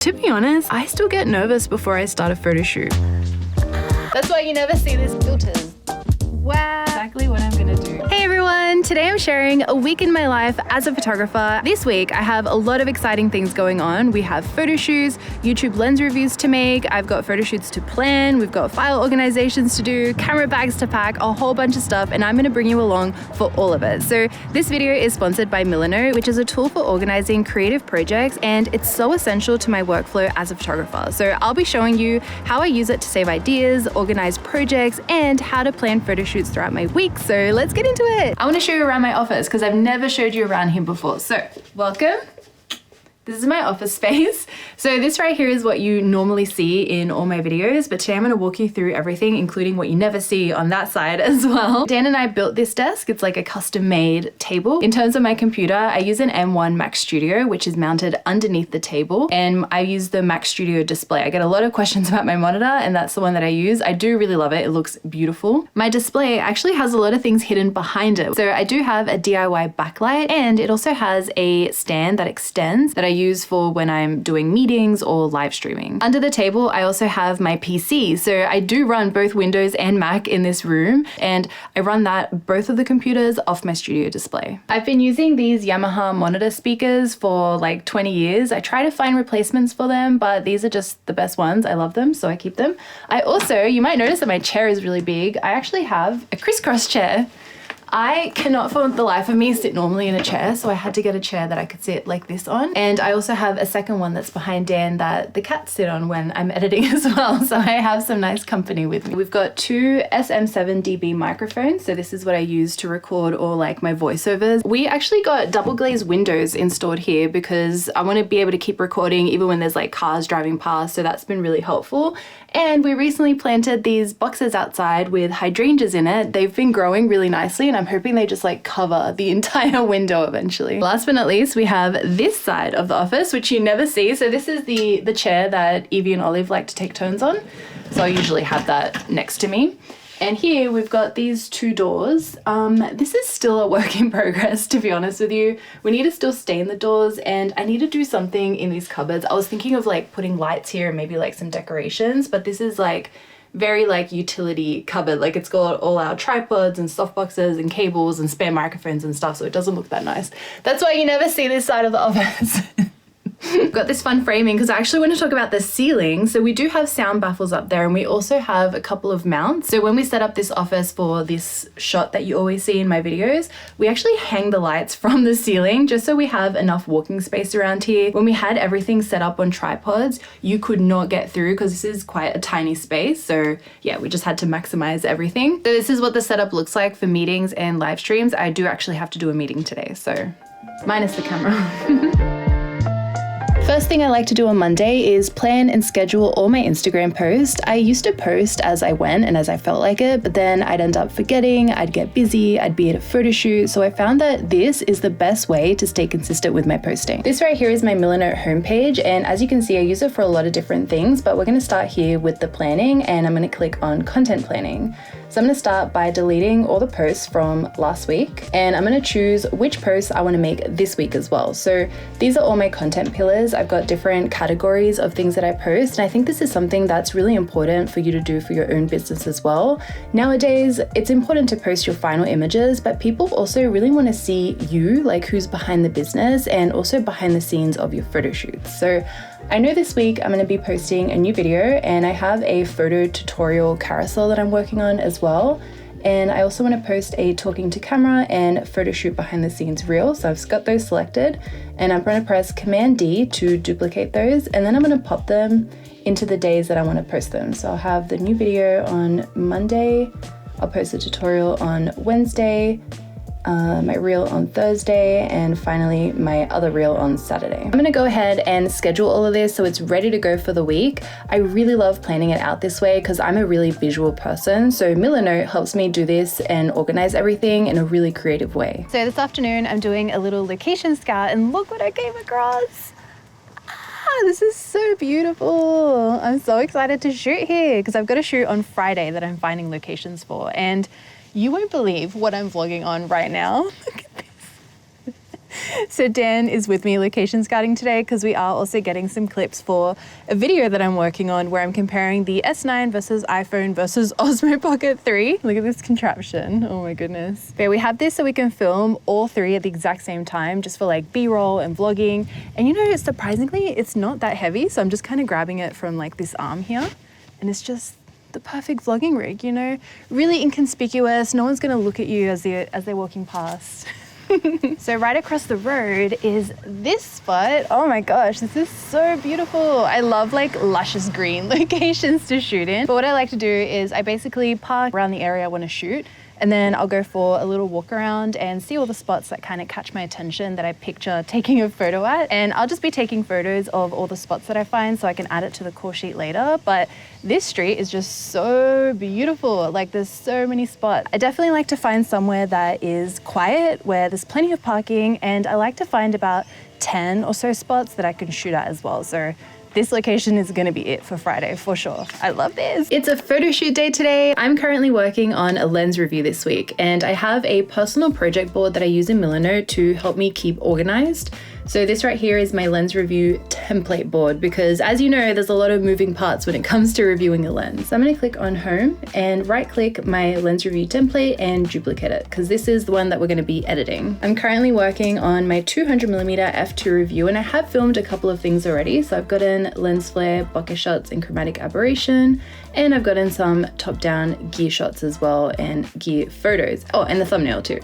To be honest, I still get nervous before I start a photo shoot. That's why you never see these filters. Wow. Exactly what I'm gonna do. Hey everyone, today I'm sharing a week in my life as a photographer. This week I have a lot of exciting things going on. We have photo shoots, YouTube lens reviews to make, I've got photo shoots to plan, we've got file organizations to do, camera bags to pack, a whole bunch of stuff, and I'm gonna bring you along for all of it. So this video is sponsored by Milano, which is a tool for organizing creative projects, and it's so essential to my workflow as a photographer. So I'll be showing you how I use it to save ideas, organize projects, and how to plan photo shoots throughout my week. So let's get into it. I want to show you around my office because I've never showed you around here before. So welcome. This is my office space. So this right here is what you normally see in all my videos, but today I'm going to walk you through everything, including what you never see on that side as well. Dan and I built this desk. It's like a custom made table. In terms of my computer, I use an M1 Mac Studio, which is mounted underneath the table, and I use the Mac Studio display. I get a lot of questions about my monitor, and that's the one that I use. I do really love it. It looks beautiful. My display actually has a lot of things hidden behind it. So I do have a DIY backlight, and it also has a stand that extends that I use for when I'm doing meetings or live streaming. Under the table, I also have my PC. So I do run both Windows and Mac in this room, and I run both of the computers off my studio display. I've been using these Yamaha monitor speakers for like 20 years. I try to find replacements for them, but these are just the best ones. I love them, so I keep them. I also, you might notice that my chair is really big. I actually have a crisscross chair. I cannot for the life of me sit normally in a chair, so I had to get a chair that I could sit like this on. And I also have a second one that's behind Dan that the cats sit on when I'm editing as well, so I have some nice company with me. We've got two SM7DB microphones, so this is what I use to record all like my voiceovers. We actually got double glazed windows installed here because I want to be able to keep recording even when there's like cars driving past, so that's been really helpful. And we recently planted these boxes outside with hydrangeas in it. They've been growing really nicely, and I'm hoping they just like cover the entire window eventually. Last but not least, we have this side of the office, which you never see. So this is the chair that Evie and Olive like to take turns on. So I usually have that next to me. And here we've got these two doors. This is still a work in progress, to be honest with you. We need to still stain the doors, and I need to do something in these cupboards. I was thinking of like putting lights here and maybe like some decorations, but this is like very like utility cupboard. Like it's got all our tripods and softboxes and cables and spare microphones and stuff, so it doesn't look that nice. That's why you never see this side of the office. I've got this fun framing because I actually want to talk about the ceiling. So we do have sound baffles up there, and we also have a couple of mounts. So when we set up this office for this shot that you always see in my videos, we actually hang the lights from the ceiling just so we have enough walking space around here. When we had everything set up on tripods, you could not get through because this is quite a tiny space. So yeah, we just had to maximize everything. So this is what the setup looks like for meetings and live streams. I do actually have to do a meeting today, so minus the camera. First thing I like to do on Monday is plan and schedule all my Instagram posts. I used to post as I went and as I felt like it, but then I'd end up forgetting, I'd get busy, I'd be at a photo shoot. So I found that this is the best way to stay consistent with my posting. This right here is my Milano homepage, and as you can see, I use it for a lot of different things, but we're gonna start here with the planning, and I'm gonna click on content planning. So I'm gonna start by deleting all the posts from last week, and I'm gonna choose which posts I wanna make this week as well. So these are all my content pillars. I've got different categories of things that I post, and I think this is something that's really important for you to do for your own business as well. Nowadays, it's important to post your final images, but people also really wanna see you, like who's behind the business and also behind the scenes of your photo shoots. So I know this week I'm going to be posting a new video, and I have a photo tutorial carousel that I'm working on as well. And I also want to post a talking to camera and photo shoot behind the scenes reel. So I've got those selected, and I'm going to press Command D to duplicate those, and then I'm going to pop them into the days that I want to post them. So I'll have the new video on Monday, I'll post a tutorial on Wednesday, my reel on Thursday, and finally my other reel on Saturday. I'm gonna go ahead and schedule all of this so it's ready to go for the week. I really love planning it out this way because I'm a really visual person, so Milano helps me do this and organize everything in a really creative way. So this afternoon I'm doing a little location scout, and look what I came across. This is so beautiful. I'm so excited to shoot here because I've got a shoot on Friday that I'm finding locations for, and you won't believe what I'm vlogging on right now. Look at this. So Dan is with me location scouting today because we are also getting some clips for a video that I'm working on where I'm comparing the S9 versus iPhone versus Osmo Pocket 3. Look at this contraption. Oh my goodness. But we have this so we can film all three at the exact same time just for like B-roll and vlogging. And you know, surprisingly, it's not that heavy. So I'm just kind of grabbing it from like this arm here. And it's just the perfect vlogging rig, you know? Really inconspicuous. No one's gonna look at you as they're walking past. So right across the road is this spot. Oh my gosh, this is so beautiful. I love like luscious green locations to shoot in. But what I like to do is I basically park around the area I want to shoot, and then I'll go for a little walk around and see all the spots that kind of catch my attention that I picture taking a photo at. And I'll just be taking photos of all the spots that I find so I can add it to the call sheet later. But this street is just so beautiful. Like there's so many spots. I definitely like to find somewhere that is quiet, where there's plenty of parking, and I like to find about 10 or so spots that I can shoot at as well. So this location is gonna be it for Friday for sure. I love this. It's a photo shoot day today. I'm currently working on a lens review this week, and I have a personal project board that I use in Milano to help me keep organized. So this right here is my lens review template board because, as you know, there's a lot of moving parts when it comes to reviewing a lens. So I'm gonna click on home and right click my lens review template and duplicate it because this is the one that we're gonna be editing. I'm currently working on my 200mm f2 review, and I have filmed a couple of things already. So I've gotten lens flare, bokeh shots, and chromatic aberration, and I've gotten some top-down gear shots as well and gear photos. Oh, and the thumbnail too.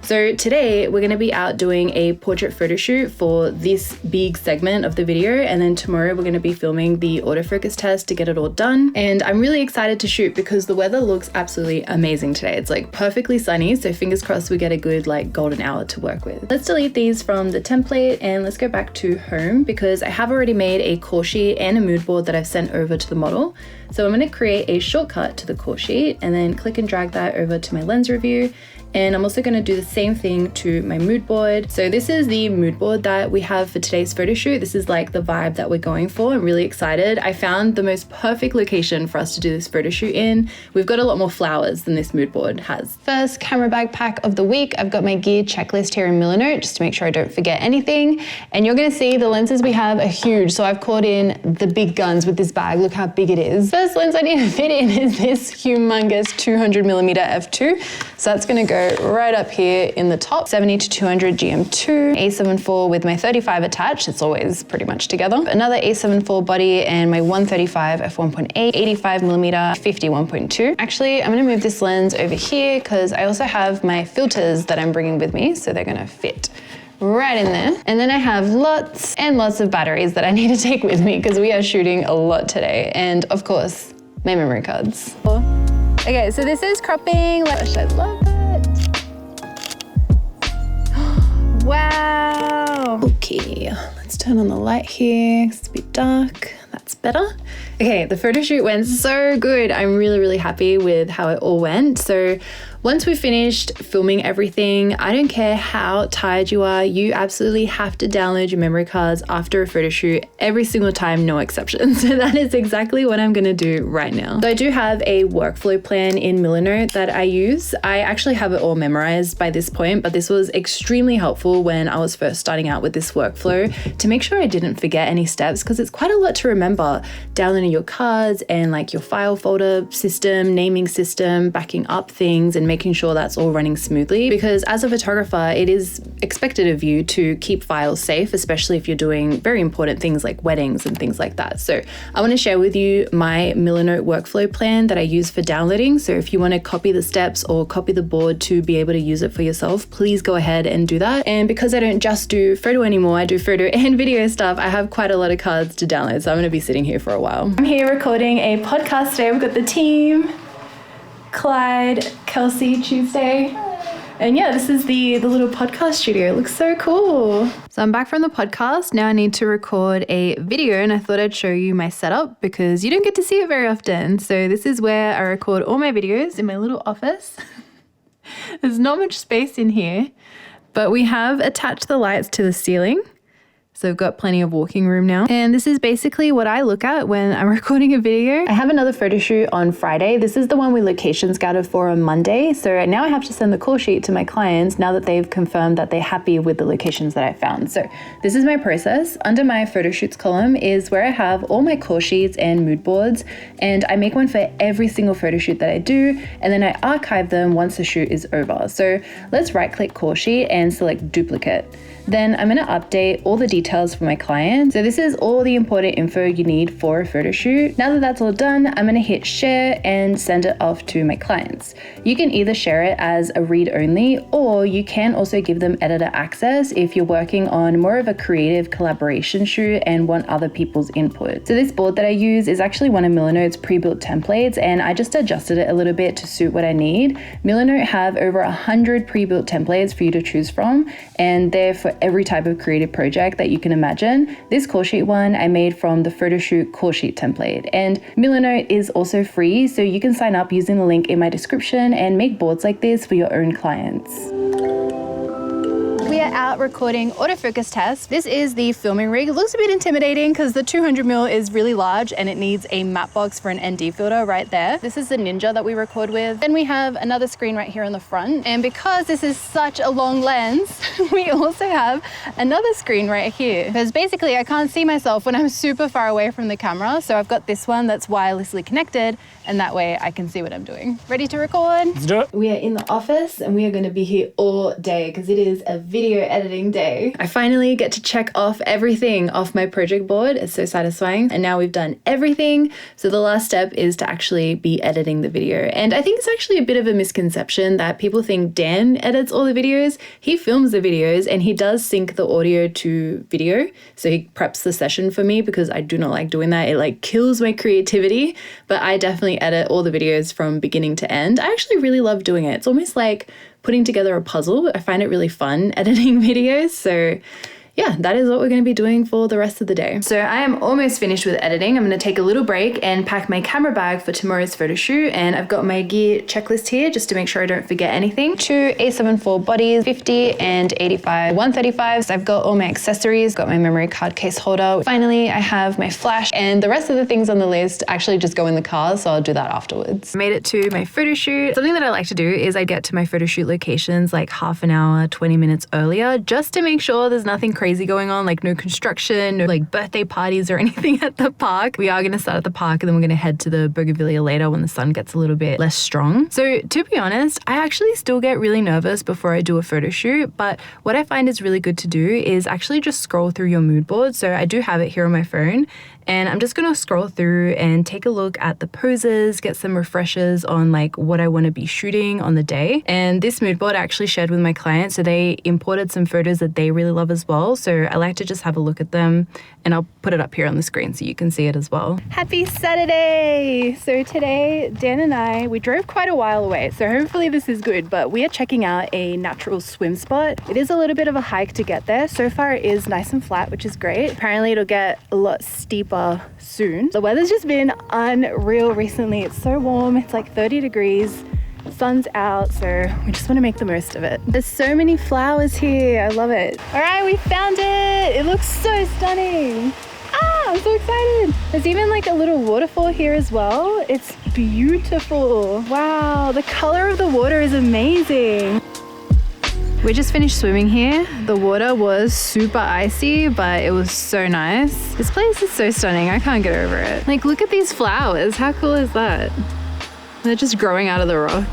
So today we're going to be out doing a portrait photo shoot for this big segment of the video, and then tomorrow we're going to be filming the autofocus test to get it all done. And I'm really excited to shoot because the weather looks absolutely amazing today. It's like perfectly sunny, so fingers crossed we get a good like golden hour to work with. Let's delete these from the template and let's go back to home because I have already made a call sheet and a mood board that I've sent over to the model. So I'm going to create a shortcut to the call sheet and then click and drag that over to my lens review. And I'm also going to do the same thing to my mood board. So this is the mood board that we have for today's photo shoot. This is like the vibe that we're going for. I'm really excited. I found the most perfect location for us to do this photo shoot in. We've got a lot more flowers than this mood board has. First camera bag pack of the week. I've got my gear checklist here in Milano just to make sure I don't forget anything. And you're going to see the lenses we have are huge. So I've caught in the big guns with this bag. Look how big it is. First lens I need to fit in is this humongous 200mm f2. So that's going to go right up here in the top, 70 to 200 GM2, A7 IV with my 35 attached. It's always pretty much together. Another A7 IV body and my 135 f1.8, 85mm 50 Actually, I'm gonna move this lens over here because I also have my filters that I'm bringing with me, so they're gonna fit right in there. And then I have lots and lots of batteries that I need to take with me because we are shooting a lot today. And of course, my memory cards. Okay, so this is cropping. Gosh, I love it. Wow. Okay, let's turn on the light here. It's a bit dark. That's better. Okay, the photo shoot went so good. I'm really, really happy with how it all went. So once we finished filming everything, I don't care how tired you are, you absolutely have to download your memory cards after a photo shoot every single time, no exceptions. So that is exactly what I'm gonna do right now. So I do have a workflow plan in Milano that I use. I actually have it all memorized by this point, but this was extremely helpful when I was first starting out with this workflow to make sure I didn't forget any steps because it's quite a lot to remember. Downloading your cards and like your file folder system, naming system, backing up things and making sure that's all running smoothly, because as a photographer, it is expected of you to keep files safe, especially if you're doing very important things like weddings and things like that. So I want to share with you my Milanote workflow plan that I use for downloading. So if you want to copy the steps or copy the board to be able to use it for yourself, please go ahead and do that. And because I don't just do photo anymore, I do photo and video stuff, I have quite a lot of cards to download. So I'm going to be sitting here for a while. I'm here recording a podcast today. We've got the team. Clyde, Kelsey, Tuesday. And yeah, this is the little podcast studio. It looks so cool. So I'm back from the podcast. Now I need to record a video and I thought I'd show you my setup because you don't get to see it very often. So this is where I record all my videos in my little office. There's not much space in here, but we have attached the lights to the ceiling. So I've got plenty of walking room now. And this is basically what I look at when I'm recording a video. I have another photo shoot on Friday. This is the one we location scouted for on Monday. So now I have to send the call sheet to my clients now that they've confirmed that they're happy with the locations that I found. So this is my process. Under my photo shoots column is where I have all my call sheets and mood boards. And I make one for every single photo shoot that I do. And then I archive them once the shoot is over. So let's right click call sheet and select duplicate. Then I'm gonna update all the details for my client. So this is all the important info you need for a photo shoot. Now that that's all done, I'm gonna hit share and send it off to my clients. You can either share it as a read only, or you can also give them editor access if you're working on more of a creative collaboration shoot and want other people's input. So this board that I use is actually one of Milanote's pre-built templates, and I just adjusted it a little bit to suit what I need. Milanote have over 100 pre-built templates for you to choose from, and they're for every type of creative project that you can imagine. This call sheet one I made from the photo shoot call sheet template, and Milanote is also free, so you can sign up using the link in my description and make boards like this for your own clients. We are out recording autofocus tests. This is the filming rig. It looks a bit intimidating because the 200mm is really large and it needs a matte box for an ND filter right there. This is the Ninja that we record with. Then we have another screen right here on the front. And because this is such a long lens, we also have another screen right here. Because basically I can't see myself when I'm super far away from the camera. So I've got this one that's wirelessly connected, and that way I can see what I'm doing. Ready to record? Let's do it. We are in the office and we are going to be here all day because it is a video editing day. I finally get to check off everything off my project board. It's so satisfying. And now we've done everything. So the last step is to actually be editing the video. And I think it's actually a bit of a misconception that people think Dan edits all the videos. He films the videos and he does sync the audio to video. So he preps the session for me because I do not like doing that. It like kills my creativity, but I definitely edit all the videos from beginning to end. I actually really love doing it. It's almost like putting together a puzzle. I find it really fun editing videos. So yeah, that is what we're going to be doing for the rest of the day. So I am almost finished with editing. I'm going to take a little break and pack my camera bag for tomorrow's photo shoot. And I've got my gear checklist here just to make sure I don't forget anything. 2 A74 bodies, 50 and 85 135s. I've got all my accessories, got my memory card case holder. Finally, I have my flash, and the rest of the things on the list actually just go in the car, so I'll do that afterwards. Made it to my photo shoot. Something that I like to do is I get to my photo shoot locations like half an hour, 20 minutes earlier, just to make sure there's nothing crazy going on, like no construction, no like birthday parties or anything at the park. We are going to start at the park and then we're going to head to the Bougainvillea later when the sun gets a little bit less strong. So to be honest, I actually still get really nervous before I do a photo shoot, but what I find is really good to do is actually just scroll through your mood board. So I do have it here on my phone, and I'm just going to scroll through and take a look at the poses, get some refreshers on like what I want to be shooting on the day. And this mood board I actually shared with my clients, so they imported some photos that they really love as well. So I like to just have a look at them, and I'll put it up here on the screen so you can see it as well. Happy Saturday! So today, Dan and we drove quite a while away, so hopefully this is good, but we are checking out a natural swim spot. It is a little bit of a hike to get there. So far it is nice and flat, which is great. Apparently it'll get a lot steeper soon. The weather's just been unreal recently. It's so warm, it's like 30 degrees. Sun's out, so we just want to make the most of it. There's so many flowers here. I love it. All right, we found it. It looks so stunning. I'm so excited. There's even like a little waterfall here as well. It's beautiful. Wow, the color of the water is amazing. We just finished swimming here. The water was super icy, but it was so nice. This place is so stunning. I can't get over it. Like, look at these flowers. How cool is that? They're just growing out of the rock.